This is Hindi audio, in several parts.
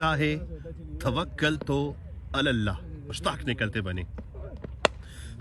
है तवक्कल तो अल्लाह। मुश्ताक निकलते बने,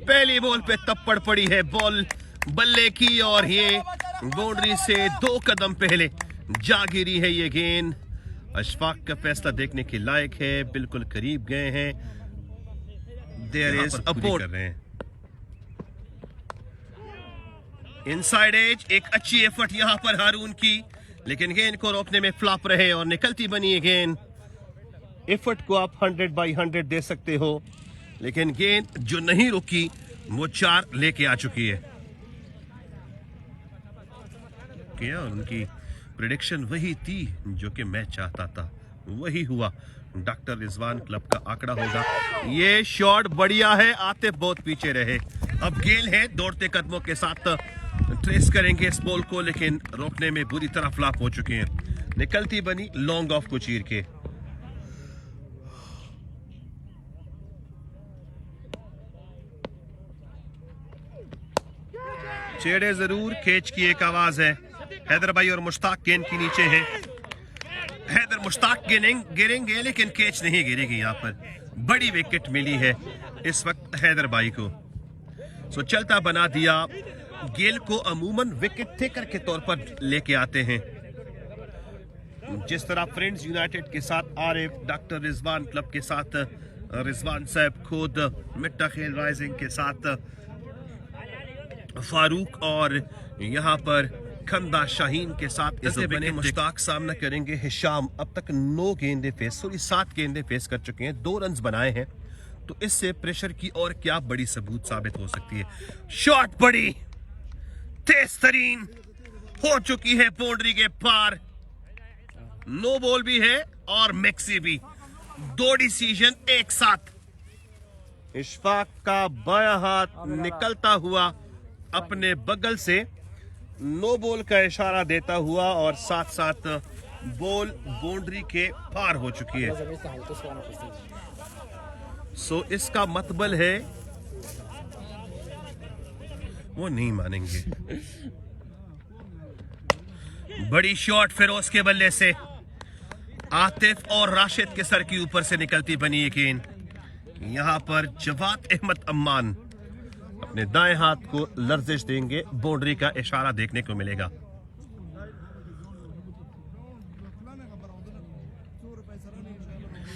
पहली बॉल पे तप्पड़ पड़ी है बॉल बल्ले की और ये बाउंड्री से 2 कदम पहले जा गिरी है ये गेंद। अशफाक का फैसला देखने के लायक है, बिल्कुल करीब गए हैं। देयर इज अपोर्ट कर रहे हैं इनसाइड एज। एक अच्छी एफर्ट यहां पर हारून की, लेकिन गेंद को रोकने में फ्लॉप रहे और निकलती बनी है गेंद। एफर्ट को आप 100/100 दे सकते हो, लेकिन गेंद जो नहीं रुकी वो 4 लेके आ चुकी है। क्या उनकी प्रेडिक्शन वही थी जो कि मैं चाहता था, वही हुआ। डॉक्टर रिजवान क्लब का आंकड़ा होगा। ये शॉट बढ़िया है, आतिफ बहुत पीछे रहे। अब गेल है दौड़ते कदमों के साथ ट्रेस करेंगे इस बॉल को, लेकिन रोकने में बुरी तरह फ्लॉप हो चुके हैं। निकलती बनी लॉन्ग ऑफ को चीर के। छेड़े जरूर, कैच की एक आवाज है। हैदर भाई और मुश्ताक गेंद के नीचे हैं। हैदर मुश्ताक गिरेंगे लेकिन कैच नहीं गिरेगी। यहां पर बड़ी विकेट मिली है इस वक्त हैदर भाई को। सो चलता बना दिया। गेल को अमूमन विकेट टेकर के तौर पर लेके आते हैं, जिस तरह फ्रेंड्स यूनाइटेड के साथ आरिफ, डॉक्टर रिजवान क्लब के साथ रिजवान साहब, खुद मिट्टा खेल राइजिंग के साथ फारूक और यहां पर खंदा शाहीन के साथ ऐसे बने मुश्ताक सामना करेंगे हिशाम। अब तक 9 गेंदे फेस 7 गेंदे फेस कर चुके हैं, 2 रन्स बनाए हैं। तो इससे प्रेशर की और क्या बड़ी सबूत साबित हो सकती है। शॉट बड़ी तेज तरीन हो चुकी है बाउंड्री के पार। नो बॉल भी है और मैक्सी भी, 2 डिसीजन एक साथ। इशफाक का बायां हाथ निकलता हुआ अपने बगल से नो बॉल का इशारा देता हुआ और साथ साथ बॉल बाउंड्री के पार हो चुकी है। सो इसका मतलब है वो नहीं मानेंगे। बड़ी शॉट फिरोज के बल्ले से आतिफ और राशिद के सर के ऊपर से निकलती बनी ये गेंद। यहां पर जवाद अहमद अम्मान अपने दाएं हाथ को लर्जिश देंगे, बाउंड्री का इशारा देखने को मिलेगा।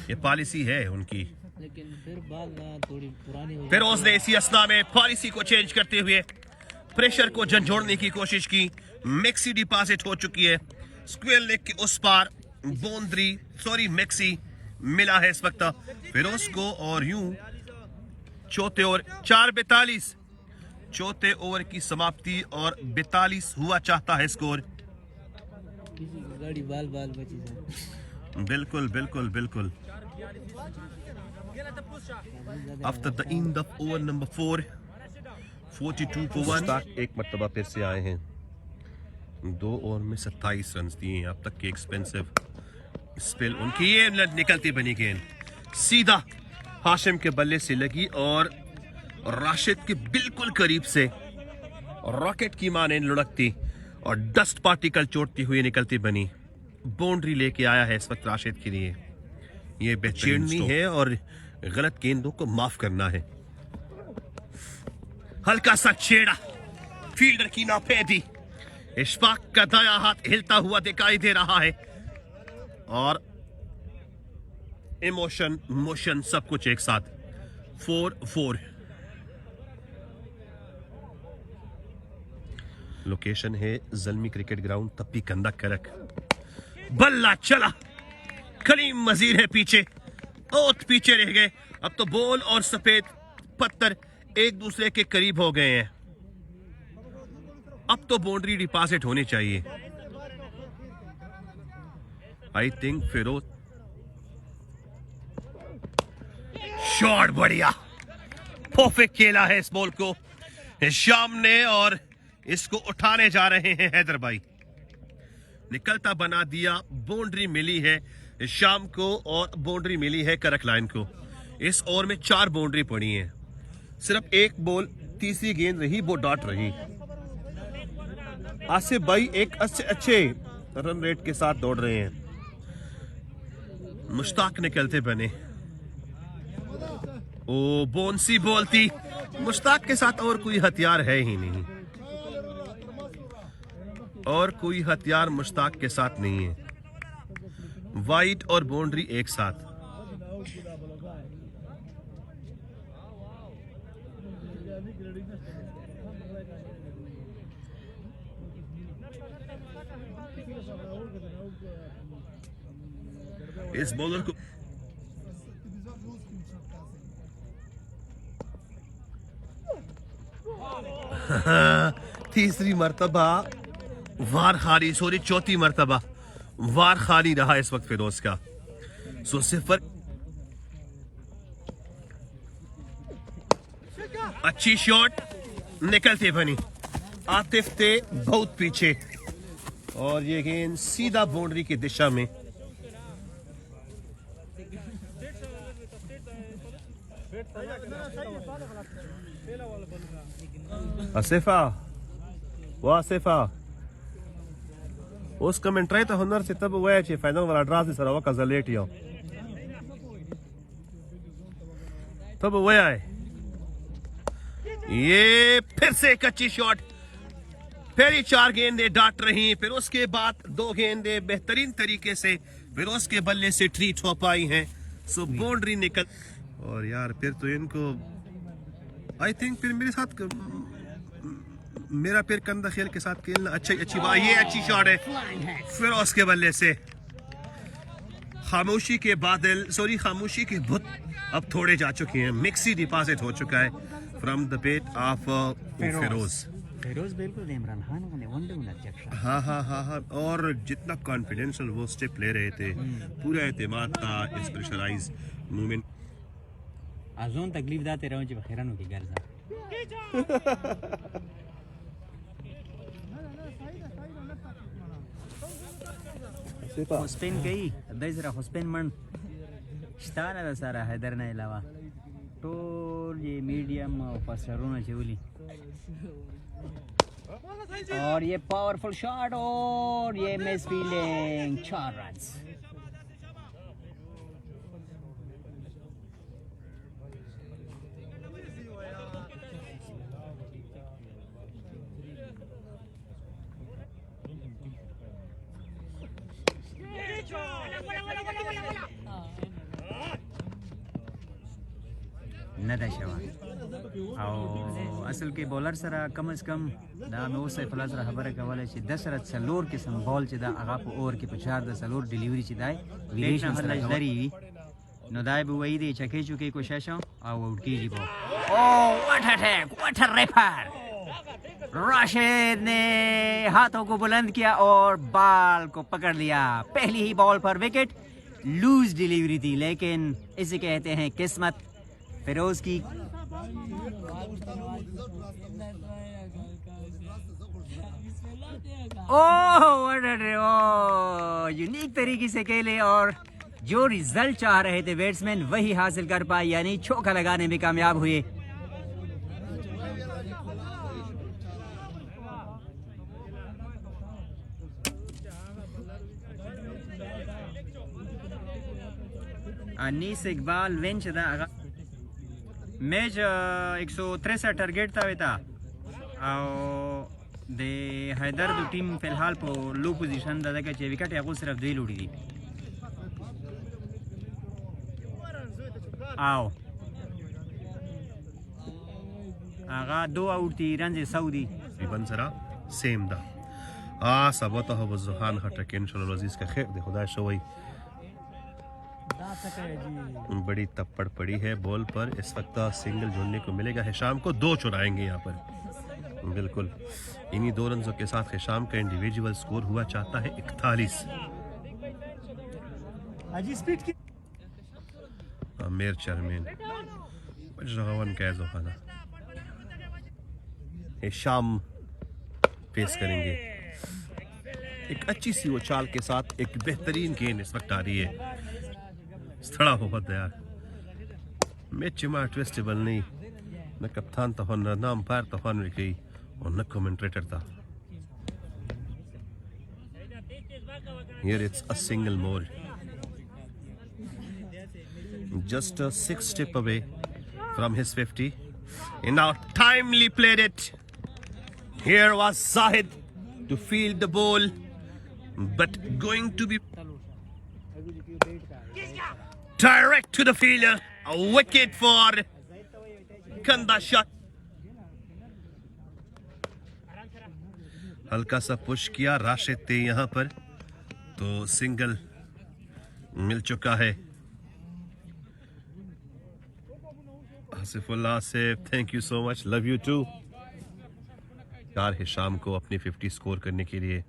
ये पॉलिसी है उनकी, लेकिन फिर बाल थोड़ी पुरानी हो। फिरोज ने इसी असना में पॉलिसी को चेंज करते हुए प्रेशर को झंझोड़ने की कोशिश की। मैक्सी डिपॉजिट हो चुकी है स्क्वायर लेग के उस पार। बाउंड्री मैक्सी मिला है इस वक्त फिरोज को। और यूं चौथे ओवर 4:42 चौथे ओवर की समाप्ति और 42 हुआ चाहता है स्कोर। किसी की गाड़ी बाल बची है। बिल्कुल बिल्कुल बिल्कुल। After the end of over number 4, 42 for 1। एक मर्तबा फिर से आए हैं। 2 ओवर में 27 रन दिए हैं अब तक के एक्सपेंसिव स्पिल उनकी। ये निकलती बनी गेंद सीधा हाशिम के बल्ले से लगी और राशिद के बिल्कुल करीब से रॉकेट की माने लुढ़कती और डस्ट पार्टिकल चोटती हुई निकलती बनी। बाउंड्री लेके आया है इस वक्त राशिद के लिए। ये बेचैनी है और गलत गेंदों को माफ करना है। हल्का सा छेड़ा, फील्डर की नापेदी। इशफाक का दायां हाथ हिलता हुआ दिखाई दे रहा है और इमोशन मोशन सब कुछ एक साथ। 4-4 लोकेशन है जल्मी क्रिकेट ग्राउंड, तप्पी कंदा करक। बल्ला चला, कलीम मजीर है पीछे, बहुत पीछे रह गए। अब तो बॉल और सफेद पत्थर एक दूसरे के करीब हो गए हैं। अब तो बाउंड्री डिपॉजिट होनी चाहिए। आई थिंक फिरोज शॉट बढ़िया, परफेक्ट खेला है इस बॉल को शाम ने और इसको उठाने जा रहे हैं हैदर भाई। निकलता बना दिया, बाउंड्री मिली है शाम को और बाउंड्री मिली है करक लाइन को। इस ओवर में 4 बाउंड्री पड़ी है, सिर्फ एक बॉल तीसरी गेंद रही वो डॉट रही। आसिफ भाई एक अच्छे रन रेट के साथ दौड़ रहे हैं। मुश्ताक निकलते बने। ओ बोनसी बोलती। मुश्ताक के साथ और कोई हथियार है ही नहीं, और कोई हथियार मुश्ताक के साथ नहीं है। वाइड और बाउंड्री एक साथ। इस बॉलर को तीसरी मर्तबा वार खाली, सॉरी चौथी मर्तबा वार खाली रहा इस वक्त फिरोज का। सो सिफर। अच्छी शॉट निकलते बनी। आतिफ थे बहुत पीछे और ये गेंद सीधा बाउंड्री की दिशा में। आसिफा, वाह आसिफा, उस कमेंट्री तो हुनर से तब हुआ है फाइनल वाला ड्रा से सरावा का जलेट यो तब हुआ है। ये फिर से एक अच्छी शॉट। पहली 4 गेंदें डाट रही, फिर उसके बाद 2 गेंदें बेहतरीन तरीके से फिर उसके बल्ले से ट्रीट हो पाई हैं। सो बाउंड्री निकल। और यार फिर तो इनको आई थिंक फिर मेरे साथ मेरा फिर कंधा खेल के साथ खेलना अच्छी बात। ये अच्छी शॉट है फिर उसके बल्ले से। खामोशी के बादल, सॉरी खामोशी के भुत अब थोड़े जा चुके हैं। मिक्सी डिपॉजिट हो चुका है from the pet of Firoz. बिल्कुल इमरान खान ने वनडे में अध्यक्ष। हाँ। और जितना कॉन्फिडेंशियल वो स्टेप ले रहे थे, पूरा एतमाद था इस प्रेशराइज मूवमेंट। आजोन तकलीफ दाते रहो जी बखैरानो की गर्जा। हुसैन गई दजरा हुसैन मन शताना सारा हैदर ने अलावा टोल ये मीडियम फसरों चोली। और ये पावरफुल शॉट और ये मिस फील्डिंग। 4 रन्स। असल के बॉलर सरा कम अज कम दा में उस फलास खबर कवाले छि 10 रत सलोर किस्म बॉल छि दा आगा ओवर के 50 द सलोर डिलीवरी छि दाई विदेश में लजदरी नो दाई बु वही दे चके चुके कोशिश आ आउट की जी ball. Oh what attack, what a refer. Rashid ने हाथों को बुलंद किया और बॉल को पकड़ लिया। पहली ही बॉल पर विकेट। लूज डिलीवरी थी लेकिन इसे कहते हैं किस्मत। फिरोज की यूनिक तरीके से खेले और जो रिजल्ट चाह रहे थे बैट्समैन वही हासिल कर पाए, यानी चौका लगाने में कामयाब हुए। अनीस इकबाल वेंच दा मैच 163 टारगेट था वेता दे हैदर दो टीम फिलहाल पो लो पोजीशन दादा के 6 विकेट या सिर्फ 2 लूटी थी। आओ आगा 2 आउट थी रन सऊदी बंसरा सेम दा सबता हो जुहान हटक इंशाल्लाह अजीज का खैर दे खुदा शोई। बड़ी तप्पड़ पड़ी है बॉल पर इस वक्त। सिंगल जोड़ने को मिलेगा हिशाम को। 2 चुराएंगे यहाँ पर बिल्कुल। इन्हीं 2 रनों के साथ हिशाम का इंडिविजुअल स्कोर हुआ चाहता है 41। आमिर चरमेन बजरवन का जोखाना हिशाम पेश करेंगे। एक अच्छी सी उछाल के साथ एक बेहतरीन गेंद इस वक्त आ रही है। स्थड़ा बहुत यार मैच में ट्विस्टेबल नहीं न कप्तान तो न नाम पार तो हन गई और न कमेंटेटर था। Here it's a single more just a 6 step away from his 50. And now timely played it. Here was Zahid to field the ball, but going to be direct to the fielder. A wicket for Kanda shot. हल्का सा पुश किया राशिद ने यहां पर, तो सिंगल मिल चुका है. आसिफुल्लाह से thank you so much, love you too. यार हिशाम को अपनी 50 स्कोर करने के लिए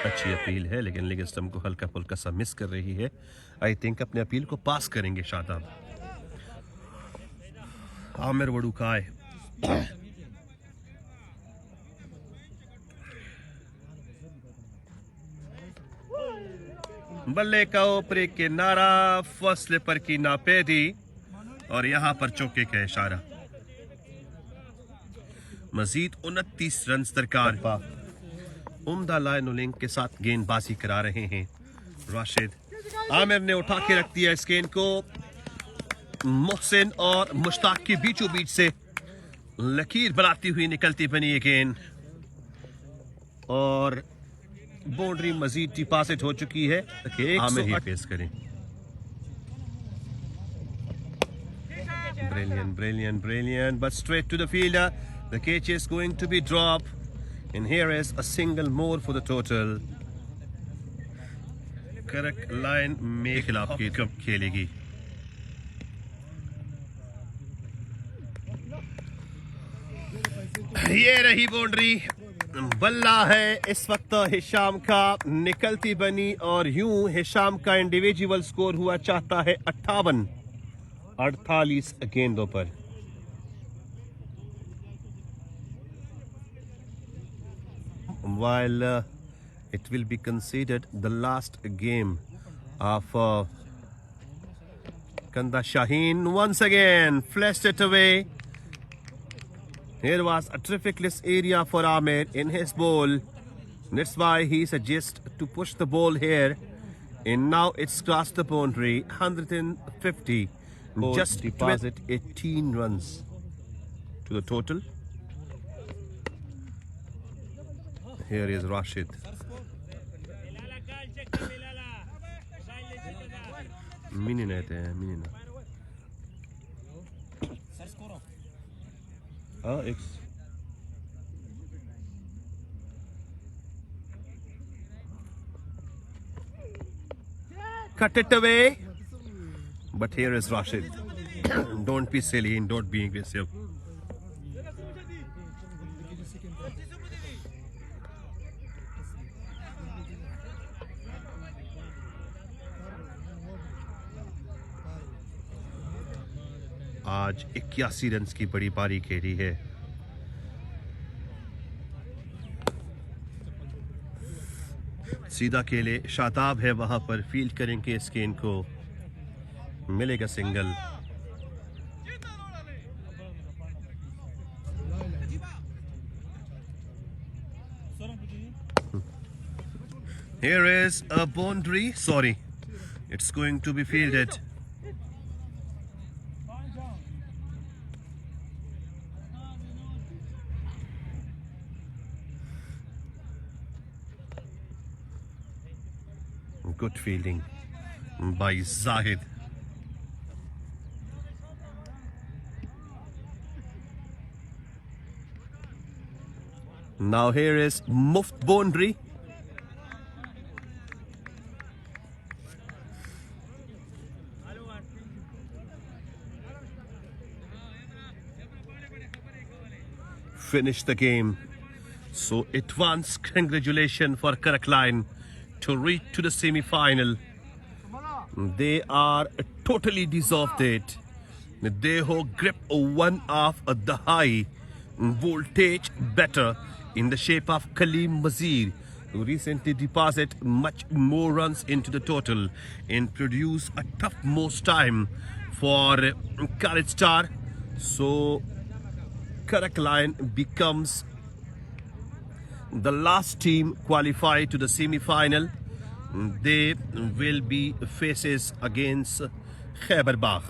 अच्छी अपील है, लेकिन लेग स्टंप को हल्का फुल्का सा मिस कर रही है. आई थिंक अपने अपील को पास करेंगे शादाब. आमिर वडुकाय बल्ले का ऊपरी किनारा, फर्स्ट स्लिपर की नापेदी और यहां पर चौके का इशारा. मजीद 29 रन दरकार. उम्दा लाइन लिंक के साथ गेंदबाजी करा रहे हैं राशिद. आमिर ने उठा के रख दिया इस गेंद को. मोहसिन और मुश्ताक के बीचों बीच से लकीर बनाती हुई निकलती बनी ये गेंद, और बाउंड्री मजीद डिपॉजिट हो चुकी है. आमिर ही पेस करें. Brilliant, brilliant, brilliant, but straight to the fielder. The catch is going to be dropped, and here is a single more for the total. Correct line में खिलाफ की कब खेलेगी. ये रही बाउंड्री. बल्ला है इस वक्त हिशाम का, निकलती बनी, और यूं हिशाम का इंडिविजुअल स्कोर हुआ चाहता है 48 गेंदों पर. While it will be considered the last game of Kanda Shaheen, once again flashed it away. Here was a terrific area for Amir in his ball. That's why he suggests to push the ball here. And now it's crossed the boundary. 150. Just deposit 18 runs to the total. Here is Rashid. Minina है minina. X. Cut it away. But here is Rashid. Don't be silly and don't be aggressive. आज 81 रन की बड़ी पारी खेली है. सीधा खेले शादाब है वहां पर, फील्ड करेंगे इस गेंद को, मिलेगा single. Here is a boundary. Sorry, it's going to be fielded. Good fielding by Zahid. Now here is Muft boundary. Finish the game. So advance congratulations for Karakline to reach to the semi-final. They are totally deserved it. They have gripped one of the high voltage better in the shape of Kaleem Mazir, who recently deposited much more runs into the total and produced a tough most time for Khalid Star. So Karakline becomes the last team qualified to the semi-final. they will be faces against Khyber Bagh.